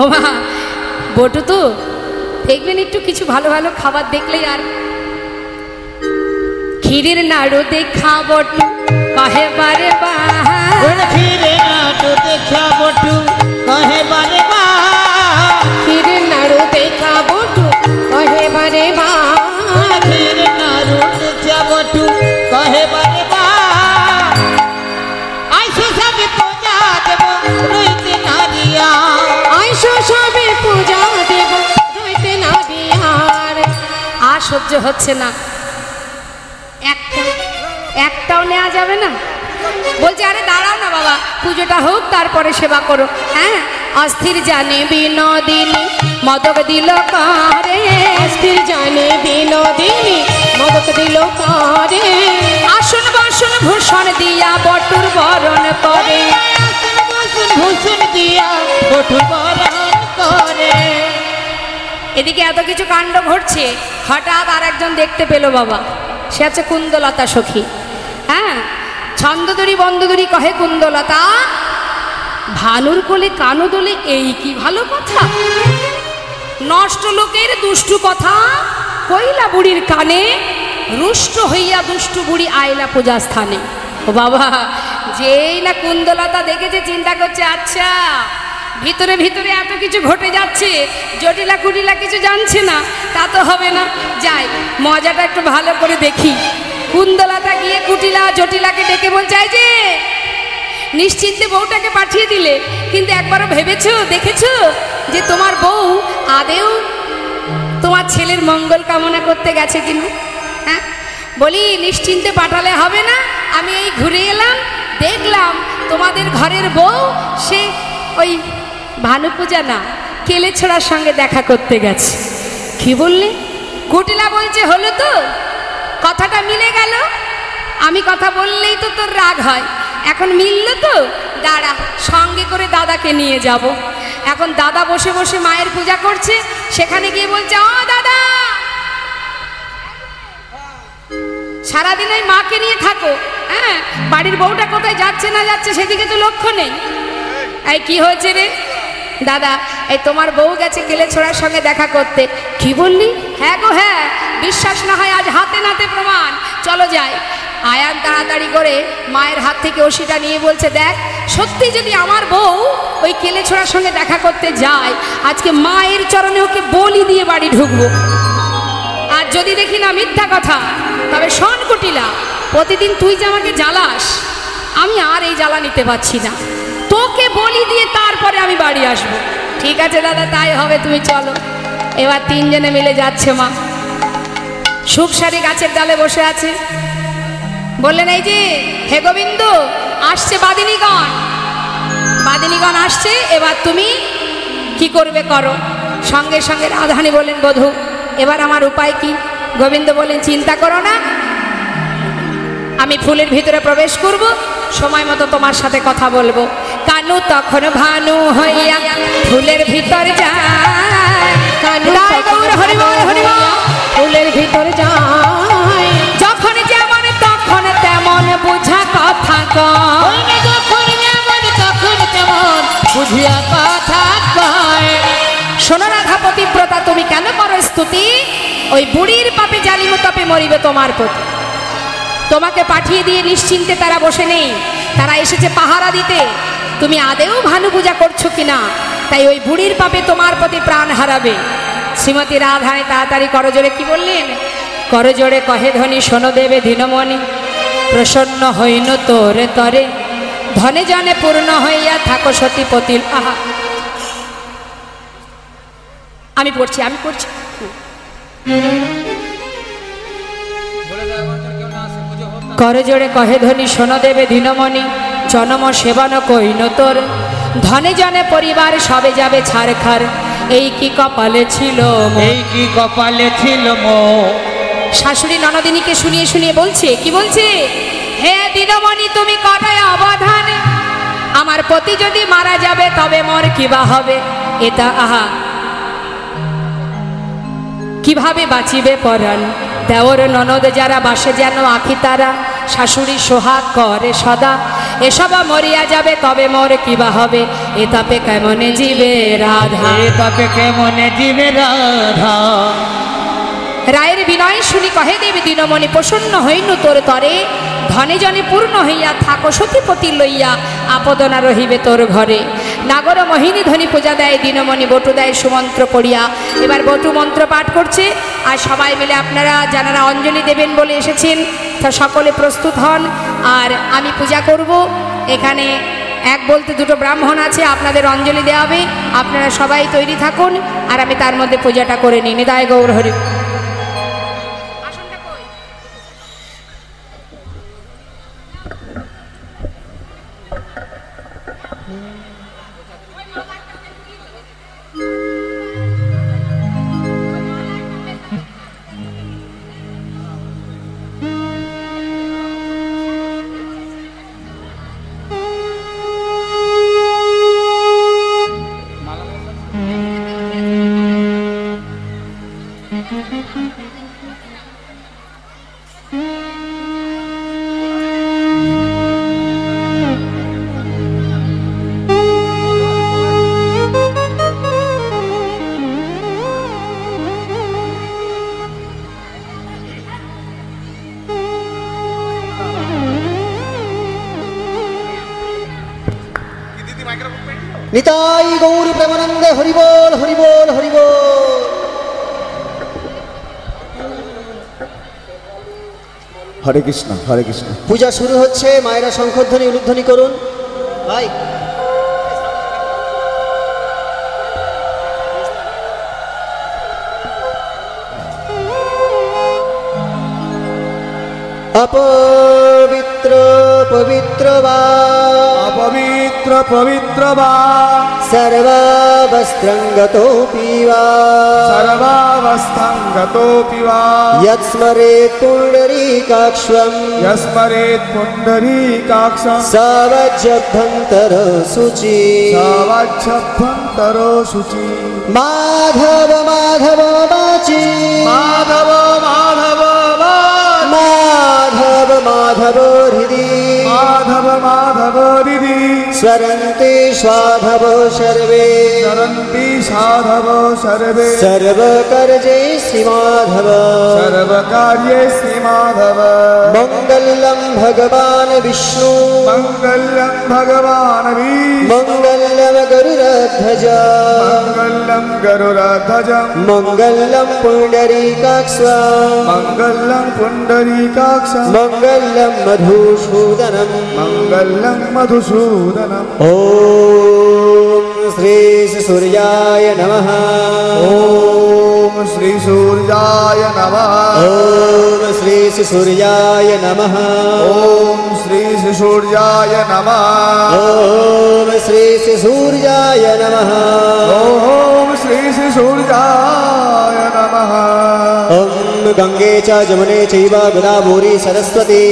ও মা, বটু তো দেখবেন একটু কিছু ভালো ভালো খাবার দেখলেই আর। ক্ষীরের নাড়ু দেখা বটু কহে বারে বা, ক্ষীরের নাড়ু দেখা বটু কহে বারে বা, ক্ষীরের নাড়ু দেখা বটু কহে বারে বা, ক্ষীরের নাড়ু দেখা বটু কহে বারে বা, আইসো সবে পূজা দেব রইতে না দিয়া, আইসো সবে পূজা দেব রইতে না দিয়ার। আর সহ্য হচ্ছে না, একটাও নেওয়া যাবে না। বলছে আরে দাঁড়াও না বাবা, পুজোটা হোক তারপরে সেবা করো। হ্যাঁ, অস্থির জানে বিনোদিনী মদক দিল কারে, অস্থির জানে বিনোদিনী মদক দিল কারে, আসন বাসন ভূষণ দিয়া বটুর বরণ করে, ভূষণ দিয়া বটু বরণ করে। এদিকে এত কিছু কাণ্ড ঘটছে, হঠাৎ আর একজন দেখতে পেল বাবা, সে আছে কুন্দলতা সখী। হ্যাঁ, ছন্দদরি বন্দদরি কহে কুন্দলতা, ভানুর কোলে কানু দোলে, এই কি ভালো কথা। নষ্ট লোকের দুষ্টু কথা কইলা বুড়ির কানে, রুষ্ট হইয়া দুষ্টু বুড়ি আইলা পূজা স্থানে। ও বাবা, যেই না কুন্দলতা দেখেছে চিন্তা করছে, আচ্ছা ভিতরে ভিতরে এত কিছু ঘটে যাচ্ছে, জটিলা কুটিলা কিছু জানছে না, তা তো হবে না, যাই মজাটা একটু ভালো করে দেখি। কুন্দলতা গিয়ে কুটিলা জটিলাকে ডেকে বলছে, এই যে নিশ্চিন্তে বউটাকে পাঠিয়ে দিলে, কিন্তু একবারও ভেবেছো দেখেছো যে তোমার বউ আদেও তোমার ছেলের মঙ্গল কামনা করতে গেছে কিনা? হ্যাঁ, বলি নিশ্চিন্তে পাঠালে হবে না, আমি এই ঘুরে এলাম, দেখলাম তোমাদের ঘরের বউ সে ওই ভানু পূজা না কেলে ছোড়ার সঙ্গে দেখা করতে গেছে। কি বললে? কুটিলা বলছে হলো তো, কথাটা মিলে গেল। আমি কথা বললেই তো তোর রাগ হয়, এখন মিলল তো, দাঁড়া সঙ্গে করে দাদাকে নিয়ে যাব। এখন দাদা বসে বসে মায়ের পূজা করছে, সেখানে গিয়ে বলছে, ও দাদা, সারাদিন ওই মাকে নিয়ে থাকো, হ্যাঁ বাড়ির বউটা কোথায় যাচ্ছে না যাচ্ছে সেদিকে তো লক্ষ্য নেই। এই কি হয়েছে রে দাদা? এই তোমার বউ গেছে কেলে ছোড়ার সঙ্গে দেখা করতে। কি বললি? হ্যাঁ গো হ্যাঁ, বিশ্বাস না হয় আজ হাতে নাতে প্রমাণ, চলো যাই। আয়ান তাড়াতাড়ি করে মায়ের হাত থেকে ওষিটা নিয়ে বলছে, দেখ সত্যি যদি আমার বউ ওই কেলে ছোড়ার সঙ্গে দেখা করতে যায়, আজকে মায়ের চরণে ওকে বলি দিয়ে বাড়ি ঢুকবো। আর যদি দেখি না মিথ্যা কথা, তবে শোন কুটিলা, প্রতিদিন তুই যে আমাকে জ্বালাস, আমি আর এই জ্বালা নিতে পারছি না, তোকে বলি দিয়ে তারপরে আমি বাড়ি আসবো। ঠিক আছে দাদা, তাই হবে, তুমি চলো। এবার তিনজনে মিলে যাচ্ছে মা। সুখসারি গাছের ডালে বসে আছে, বললেন, এই যে হে গোবিন্দ, আসছে বাদিনীগণ, বাদিনীগণ আসছে, এবার তুমি কি করবে করো। সঙ্গে সঙ্গে রাধারানী বললেন, বধূ এবার আমার উপায় কি? গোবিন্দ বললেন, চিন্তা করো না, আমি ফুলের ভিতরে প্রবেশ করব, সময় মতো তোমার সাথে কথা বলবো। কানু তখন ভানু হইয়া ফুলের ভিতর যায়, কানু গৌর হরিবল হরিবল, ফুলের ভিতর যায়, যখন যেমন তখন তেমন বুঝা কথা কয়, যখন যেমন তখন তেমন বুঝিয়া কথা কয়। শোনো রাধা পতিব্রতা, তুমি কেন করো স্তুতি? ওই বুড়ির পাপে জালিম তাপে মরিবে তোমার প্রতি। তোমাকে পাঠিয়ে দিয়ে নিশ্চিন্তে তারা বসে নেই, তারা এসেছে পাহারা দিতে। তুমি আদেও ভানু পূজা করছো কিনা, তাই ওই বুড়ির পাপে তোমার প্রতি প্রাণ হারাবে। শ্রীমতী রাধায় তাড়াতাড়ি করজোড়ে কি বললেন? করজোড়ে কহে ধনী শোনো দেবে ধীনমণি, প্রসন্ন হইন তোরে তরে, ধনে জনে পূর্ণ হইয়া থাকো সতীপতিল। আহা, আমি পড়ছি। করজোড়ে কহে ধনী শোনো দেবে ধীনমণি, জনম সেবন কইন তোর, ধনে জনে পরিবার সবে যাবে ছারখার, এই কি কপালে ছিল মোর। এই কি কপালে ছিল মো। শাশুড়ি ননদিনীকে শুনিয়ে শুনিয়ে বলছে, কি বলছে, হে দিনমণি তুমি কটায় অবধান, আমার পতি যদি মারা যাবে তবে মোর কিবা হবে। এটা আহা কিভাবে বাঁচিবে পরাণ, দেওর ননদ যারা বাসে যেন আখি তারা, শাশুড়ি সোহাগ করে সদা, এসব মরিয়া যাবে তবে মোর কিবা হবে, এ তাপে কেমনে জীবে রাধা। এ তাকে কেমনে দিবে রাধা। রায়ের বিনয় শুনি কহে দেবী দিনমণি প্রসন্ন হইনু তোর তরে, ধনে জনে পূর্ণ হইয়া থাকো সতীপতি লইয়া, আপদনা রহিবে তোর ঘরে। নাগর মোহিনী ধ্বনি পূজা দেয় দিনমণি, বটু দেয় সুমন্ত্র পড়িয়া। এবার বটু মন্ত্র পাঠ করছে, আর সবাই মিলে আপনারা যারা অঞ্জলি দেবেন বলে এসেছেন তা সকলে প্রস্তুত হন। আর আমি পূজা করব, এখানে এক বলতে দুটো ব্রাহ্মণ আছে, আপনাদের অঞ্জলি দেওয়া হবে, আপনারা সবাই তৈরি থাকুন, আর আমি তার মধ্যে পূজাটা করে নিই। নিতাই গৌর হরি। নিতাই গৌর প্রেমানন্দে হরিবোল হরিবোল হরিবোল। হরে কৃষ্ণ হরে কৃষ্ণ। পূজা শুরু হচ্ছে, মায়েরা শঙ্খধ্বনি উলুধ্বনি করুন ভাই। অপবিত্র পবিত্র বা অপবিত্র পবিত্র বা সর্বাবস্ত্রঙ্গতোপি বা সর্বাবস্থাঙ্গতোপি বা যৎস্মরেৎ পুণ্ডরীকাক্ষং যস্মরেৎ পুণ্ডরীকাক্ষং সবজ্জভ্যন্তর শুচি সবজ্জভ্যন্তর শুচি মাধব মাধব বাচি মাধব মাধব মাধব মাধব হৃদি মাধব মাধব হৃদি স্মরন্তি স্বাধব সর্বে চরন্তি সাধব সর্বে সর্বকর্যে শ্রী মাধব সর্বকার্যে শ্রী মাধব মঙ্গলম ভগবান বিষ্ণু মঙ্গলম ভগবান মঙ্গলম গরুরধ্বজ মঙ্গলম গরুরধ্বজম মঙ্গলম পুণ্ডরীকাক্ষ মঙ্গলম পুণ্ডরীকাক্ষম মঙ্গলম মধুসূদনম মঙ্গলম মধুসূদনম ওম শ্রী সূর্যায় নমঃ ওম শ্রী সূর্যায় নমঃ ওম শ্রী সূর্যায় নমঃ ওম শ্রী সূর্যায় নমঃ ওম শ্রী সূর্যায় নমঃ ওম শ্রী সূর্যায় নমঃ ওম গঙ্গে চ যমুনে চৈব গোদাবরী সরস্বতী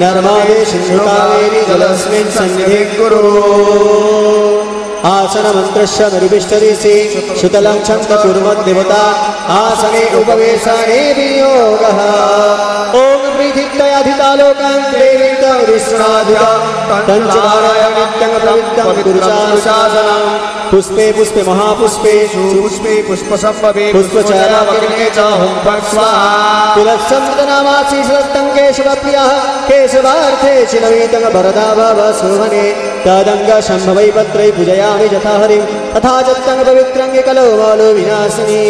নর্মদে সিন্ধু কাবেরী জলেস্মিन् সন্নিধিं কুরু आसन मंत्रस्य निविष्टदिशि सुतलं छन्द कुर्मद्देवता आसने उपवेशने विनियोगः ओम प्रीतित्वयाधितालोकं देवीं विष्णुनाधिता तञ्चवाराय नित्यं प्रविद्धं गुरुशासनं पुष्पे पुष्पे महापुष्पे पुष्पे पुष्पसम्भवे पुष्पचारावग्ने च हुं स्वाहा तुलसंतनामासि सरस्तं केशवप्रियः केशवार्थे चिनवीतं वरदा भव शोभने तदङ्ग शम्भवै पत्रै पूजयामि यथा हरिं तथा च तं पवित्रं कलो मालो विनाशिनी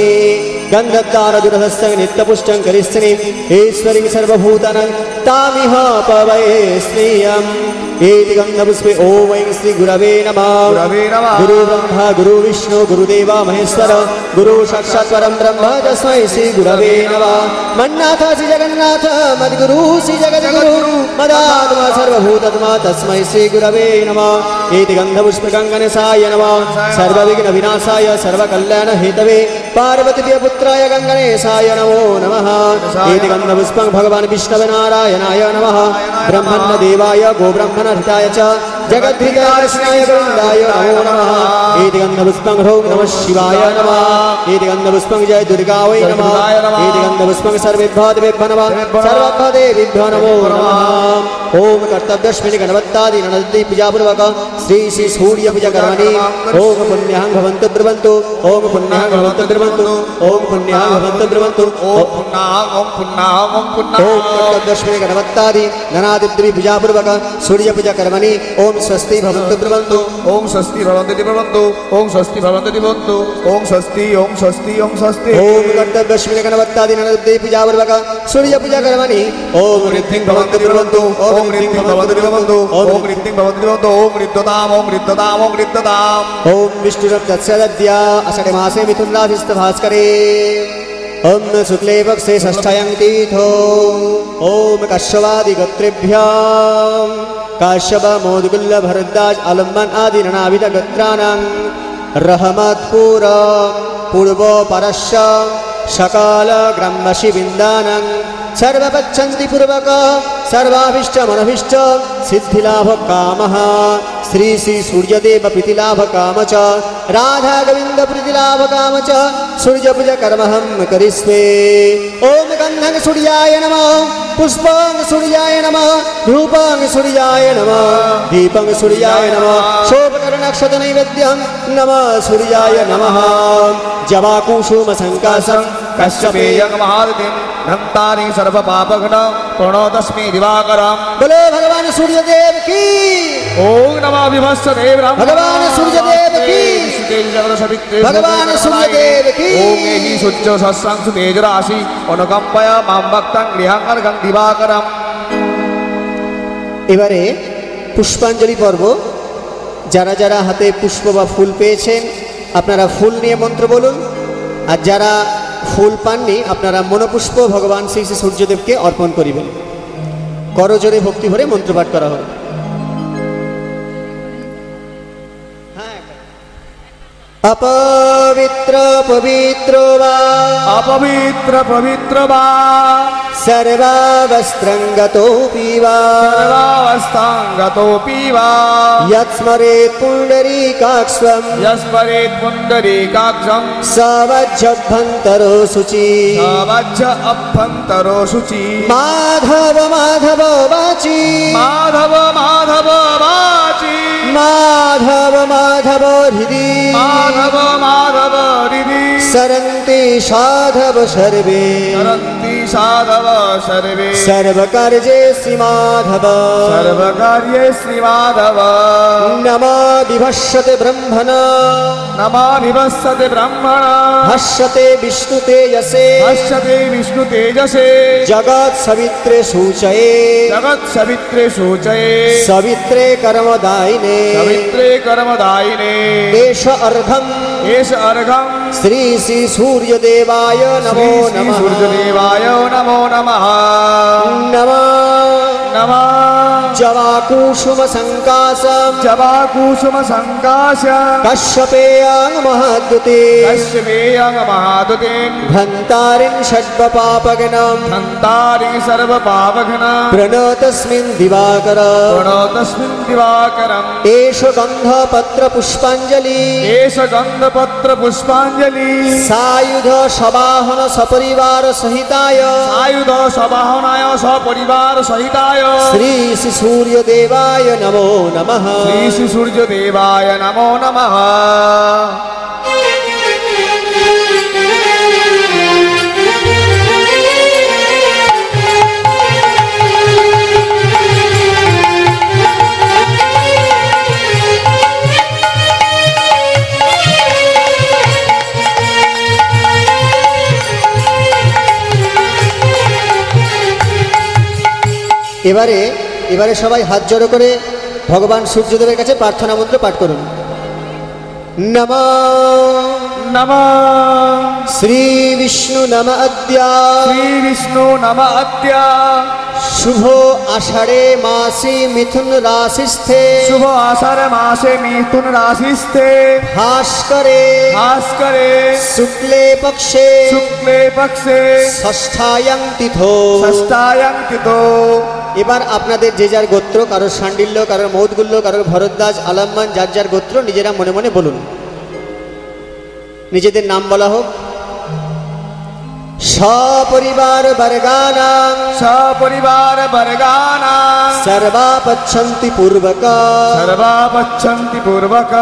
गन्धद्वारदुरहस्तं नित्यपुष्टं करिस्थिनि ईश्वरीं सर्वभूतानां तामिह पवये स्त्रियम् एति गन्धपुष्पे ॐ ऐं श्री गुरवे नमः गुरवे नमः। गुरु ब्रह्मा गुरु विष्णु गुरुदेव महेश्वर गुरु साक्षात् परं ब्रह्म तस्मै श्री गुरवे नमः मन्नाथ श्री जगन्नाथ मद्गुरु श्री जगद्गुरु मदात्मा सर्वभूतात्मा तस्मै श्री गुरवे नमः एति गन्धपुष्पगङ्गणेशाय नमः सर्वविघ्नविनाशाय सर्वकल्याणहेतवे पार्वतीपुत्राय गङ्गणेशाय नमो नमः एति गन्धपुष्पं भगवान् विष्णुनारायणाय नमः ब्रह्मण्यदेवाय गोब्रह्मणहिताय च जगद्धिताय गोविन्दाय नमो नमः एति गन्धपुष्पं ह्रौं नमः शिवाय नमः एति गन्धपुष्पं जय दुर्गा वै नमः एति गन्धपुष्पं सर्वेभ्यो देवेभ्यो नमः सर्वभ्यो देवेभ्यो नमो नमः ॐ कर्तव्यस्मिन् गणवत्तादि ननदी पूजापूर्वक श्री श्री सूर्य पूजा कर्मणि ॐ पुण्यां भवन्तु ब्रुवन्तु ॐ पुण्यां भवन्तु ब्रुवन्तु ॐ पुण्यां भवन्तु ब्रुवन्तु ओम पुन्नाम ॐ कर्तव्यस्मिन् गणवत्तादि ननादिद्रि पूजापूर्वक सूर्य पूजा कर्मणि ॐ स्वस्ति भवन्तु ब्रुवन्तु ओम स्वस्ति भवन्तु दिवन्तु ओम स्वस्ति भवन्तु दिवन्तु ओम स्वस्ति ओम स्वस्ति ओम स्वस्ति ॐ कर्तव्यस्मिन् गणवत्तादि ननादिद्रि पूजापूर्वक सूर्य पूजा कर्मणि ॐ ऋद्धिं भवन्तु दिवन्तु ओम ऋद्धिं भवन्तु दिवन्तु ओम ऋद्धिं भवन्तु दिवन्तु ओम ऋद्धताम ओम ऋद्धताम ओम ऋद्धताम ॐ विष्णुरप्तस्यद्य आषाढे मासे मिथुनराशिस्थभास्करे ॐ शुक्ले पक्षे षष्ठायां तिथौ ॐ कश्यपादिगोत्रेभ्यां काश्यप मोदकुल्ल भरद्वाज आलम्बन आदि नानाविधगोत्राणां रहमत्पुर पूर्व परश्च सकल ग्रामवासिवृन्दानां सर्वपच्छन्ति पूर्वक सर्वाभीष्टमनभीष्ट सिद्धिलाभ कामः श्री श्री सूर्यदेव प्रीतिलाभ काम च राधा गोविंद प्रीतिलाभ काम च सूर्य पूजा कर्महं करिष्ये ओम गन्धं सूर्याय नमः पुष्पं सूर्याय नमः धूपं सूर्याय नमः दीपं सूर्याय नमः शोभकर्णक्षत नैवेद्यं नमः सूर्याय नमः जवाकुसुम संकाशं कश्यपेयं महारतिं धन्तानि सर्वपापघ्न प्रणतस्मै दिवाकरम् बोलो भगवान सूर्यदेव की ओम नमः विभस्सदेव भगवान सूर्यदेव की भगवान सूर्यदेव की ओम एहि सूर्य सत्संग तेज राशि अनुकंपया मां भक्तं गृहांगं दिवाकरम् এবারে পুষ্পাঞ্জলি পর্ব যারা যারা হাতে পুষ্প বা ফুল পেয়েছেন আপনারা ফুল নিয়ে মন্ত্র বলুন আর যারা ফুল পাননি আপনারা মনোপুষ্প ভগবান শ্রী শ্রী সূর্যদেবকে অর্পণ করিবেন করজোরে ভক্তি ভরে মন্ত্রপাঠ করা হবে अपवित्र पवित्र वा अपवित्र पवित्र वा सर्वावस्त्रंगतोऽपि वा सर्वावस्थांगतोऽपि वा यत्स्मरेत् पुण्डरीकाक्षं यस्मरेत् पुण्डरीकाक्षं सवज्जभ्यन्तरो शुचि सवज्ज अभ्यन्तरो शुचि माधव माधव वाचि माधव माधव वाचि माधव माधव हृदि माधव माधव हृदि सरन्ति साधव सर्वे सरन्ति साधव सर्वे सर्वकार्ये श्रीमाधव सर्वकार्ये श्रीमाधव नमो विभस्यते ब्रह्मणा नमः विभस्सते ब्रह्मण हस्यते विष्णु तेजसे हस्यते विष्णु तेजसे जगत् सवित्रे सूचये जगत् सवित्रे सूचये सवित्रे कर्मदायिने सवित्रे कर्मदायिने एष अर्घम् एष अर्घं श्री श्री सूर्यदेवाय नमो श्री श्री नमः सूर्यदेवाय नमो नमः नमः नमः जवाकुसुम संकाशं जवाकुसुम संकाश कश्यपेयं महद्युते कश्यपेयं महादुतिं भन्तारिं षड्पापगणं धन्तारि सर्वपापघ्न प्रणतस्मिन् दिवाकर प्रणतस्मिन् दिवाकरम् एष गन्धपत्र पुष्पाञ्जलि एष गन्धपत्र पुष्पाञ्जलि सायुध सवाहन सपरिवार सहिताय आयुध सवाहनाय सपरिवार सहिताय श्री श्री सूर्यदेवाय नमो नमः श्री श्री सूर्यदेवाय नमो नमः এবারে এবারে সবাই হাত জড়ো করে ভগবান সূর্যদেবের কাছে প্রার্থনা মন্ত্র পাঠ করুন। নমঃ নমঃ শ্রী বিষ্ণু নম অদ্য শ্রী বিষ্ণু নম অদ্য শুভ আষাঢ়ে মাসে মিথুন রাশিস্থে শুভ আষাঢ় মাসে মিথুন রাশিস্থে ভাস্করে ভাস্করে শুক্লে পক্ষে শুক্লে পক্ষে ষষ্ঠায়াং তিথো। ষষ্ঠায়াং তিথো। এবার আপনাদের যে যার গোত্র, কারোর শাণ্ডিল্য, কারোর মৌদগুল্য, কারোর ভরদ্বাজ, আলম্মান, যার যার গোত্র নিজেরা মনে মনে বলুন। নিজেদের নাম বলা হোক। সপরিবার বর্গানাং সপরিবার বর্গানাং সর্বাপচ্ছন্তি পূর্বক সর্বাপচ্ছন্তি পূর্বক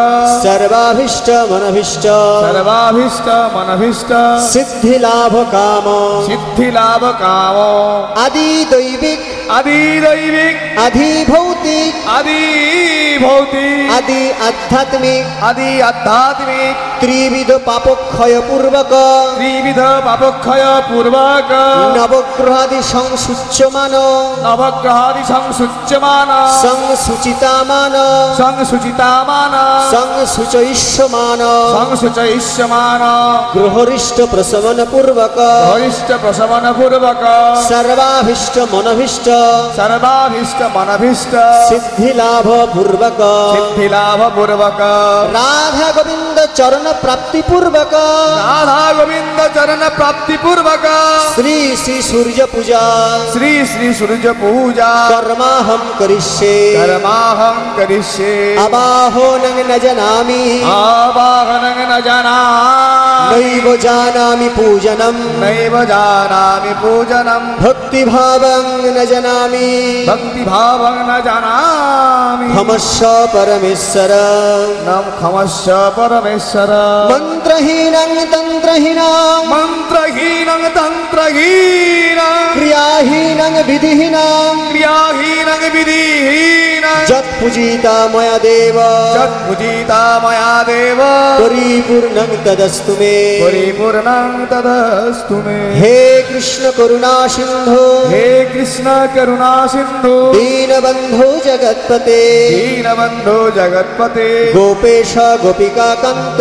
সর্বাভীষ্ট মনভীষ্ট সর্বাভীষ্ট মনভীষ্ট সিদ্ধি লাভ কাম সিদ্ধি লাভ কাম আদি দৈবিক আদি দৈবিক আদি ভৌতিক আদি ভৌতিক আদি আধ্যাত্মিক আদি আধ্যাত্মিক ত্রিবিধ পাপক্ষয় পূর্বক ত্রিবিধ পাপক্ষয় পূর্বক নবগ্রহাদি সংসূচ্যমান নবগ্রহাদি সংসূচ্যমান সংসূচিতামান সংসূচিতামান সংসূচয়িষ্যমান সংসূচয়িষ্যমান গৃহরিষ্ট প্রশমন পূর্বক হরিষ্ঠ প্রশমন পূর্বক সর্বাভীষ্ট মনভীষ্ট সর্বাভীষ্ট মনভীষ্ট সিদ্ধি লাভ পূর্বক সিদ্ধি লাভ পূর্বক রাধা গোবিন্দ চরণ প্রাপ্তি পূর্বক রাধা গোবিন্দ চরণ প্রাপ্তি পূর্বক শ্রী শ্রী সূর্য পূজা শ্রী শ্রী সূর্য পূজা কর্মাহম করিষ্যে কর্মাহং করিষ্যে আবাহনং ন জানামি আবাহনং ন জানামি নৈব জানামি পূজনম নৈব জানামি পূজনম ভক্তিভাবং ন জানামি ভক্তি ভাবং ন জানামি ক্ষমস্ব পরমেশ্বর নম ক্ষমস্ব পরমেশ্বর মন্ত্রহীনং তন্ত্রহীনং মন্ত্রহীনং তন্ত্রহীনং ক্রিয়াহীনং বিধিহীনং ক্রিয়াহীনং বিধিহীনং যৎ পূজিতা ময়া দেব যৎপূজিতা ময়া দেব পরিপূর্ণং তদস্তু মে। পরিপূর্ণং তদস্তু মে। হে কৃষ্ণ করুণা সিন্ধু হে কৃষ্ণ করুণা সিন্ধু দীনবন্ধু জগৎপতে দীনবন্ধু জগৎপতে গোপেশ গোপিকা কান্ত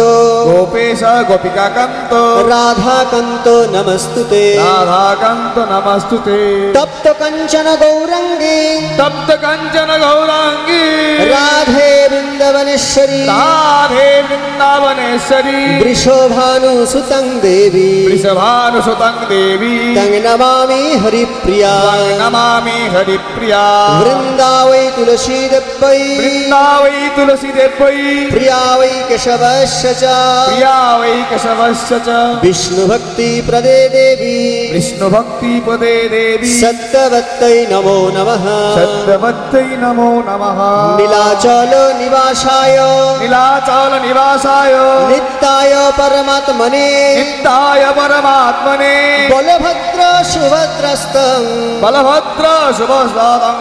গোপেশ গোপিকা কান্ত রাধা কান্ত নমস্তুতে। রাধাকান্ত নমস্তুতে। তপ্ত কাঞ্চন গৌরঙ্গে তপ্ত কাঞ্চন গৌরাঙ্গী রাধে বৃন্দবনেশ্বরী রাধে বৃন্দাবনেশ্বরী বৃষভানু সুতং দেবী বৃষভানুসুতং দেবী তং নমামি হরিপ্রিয়া। নমামি হরিপ্রিয়া বৃন্দা वै तुलसी देव्यै বৃন্দা वै তুলসী দেব্যৈ प्रिया वै केशवस्य च প্রিয়া वै কেশবস্য চ विष्णु भक्ति प्रदे देवी বিষ্ণু ভক্তি পদে দেবী सत्यवत्तै नमो नमः। সত্যবত্তৈ নমো নমঃ। नीलाचल निवासाय নীলাচল নিবাসায় नित्याय परमात्मने নিত্যায় পরমাত্মনে बलभद्र सुभद्रस्तं বলভদ্র শুভস্বাদং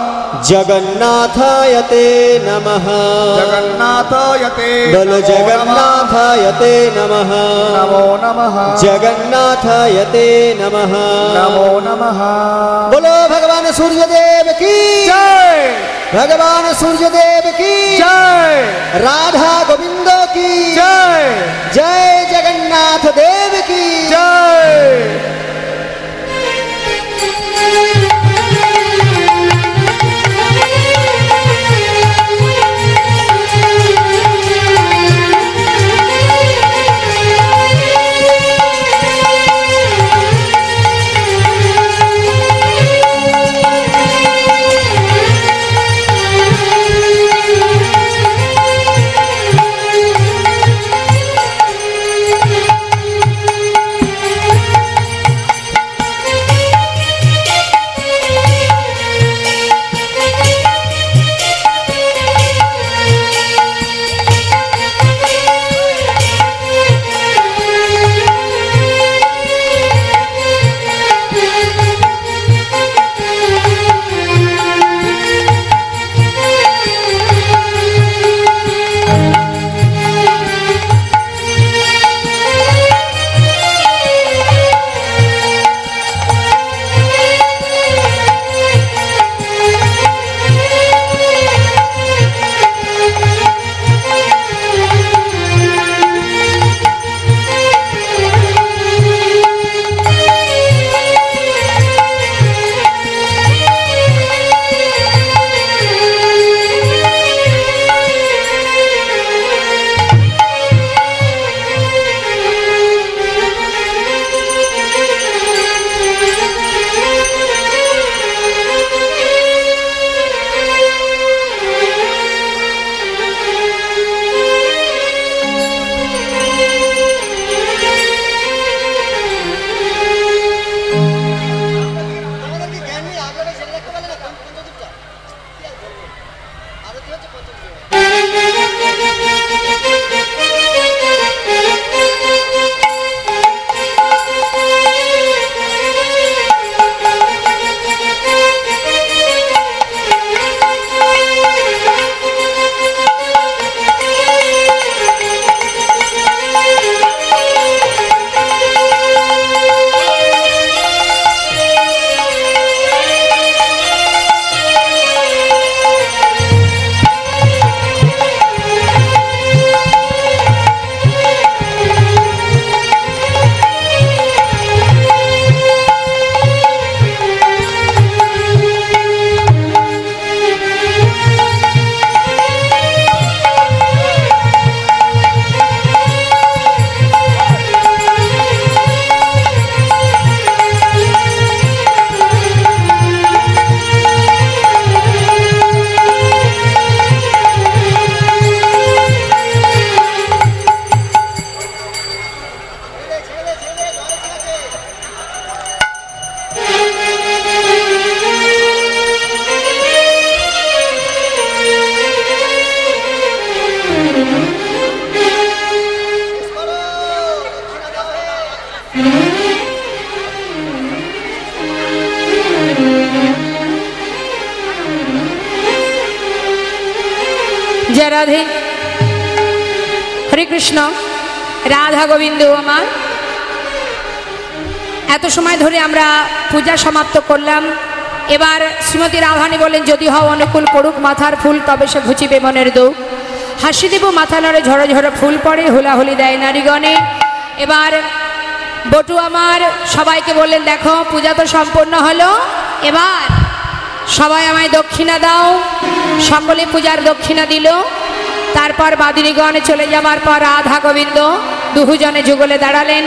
जगन्नाथाय ते नमः। জগন্নাথায় তে बोलो जगन्नाथाय ते नमः। নমো নমঃ। जगन्नाथाय ते नमः। নমো নমঃ। बोलो भगवान सूर्यदेव की জয় भगवान सूर्यदेव की জয় राधा गोविंद की জয় जय जगन्नाथ देव की জয়। জয় রাধে, হরে কৃষ্ণ, রাধা গোবিন্দ আমার। এত সময় ধরে আমরা পূজা সমাপ্ত করলাম। এবার শ্রীমতী রাধানী বলেন, যদি হও অনুকূল করুক মাথার ফুল, তবে সে ঘুচিবে মনের দুঃখ। হাসি দেব মাথা নড়ে, ঝড়ো ঝড়ো ফুল পড়ে, হুলাহুলি দেয় নারীগণে। এবার বটু আমার সবাইকে বললেন, দেখো পূজা তো সম্পূর্ণ হলো, এবার সবাই আমায় দক্ষিণা দাও। সকলে পূজার দক্ষিণা দিল। তারপর বাদিনীগণ চলে যাবার পর রাধা গোবিন্দ দুজনে যুগলে দাঁড়ালেন।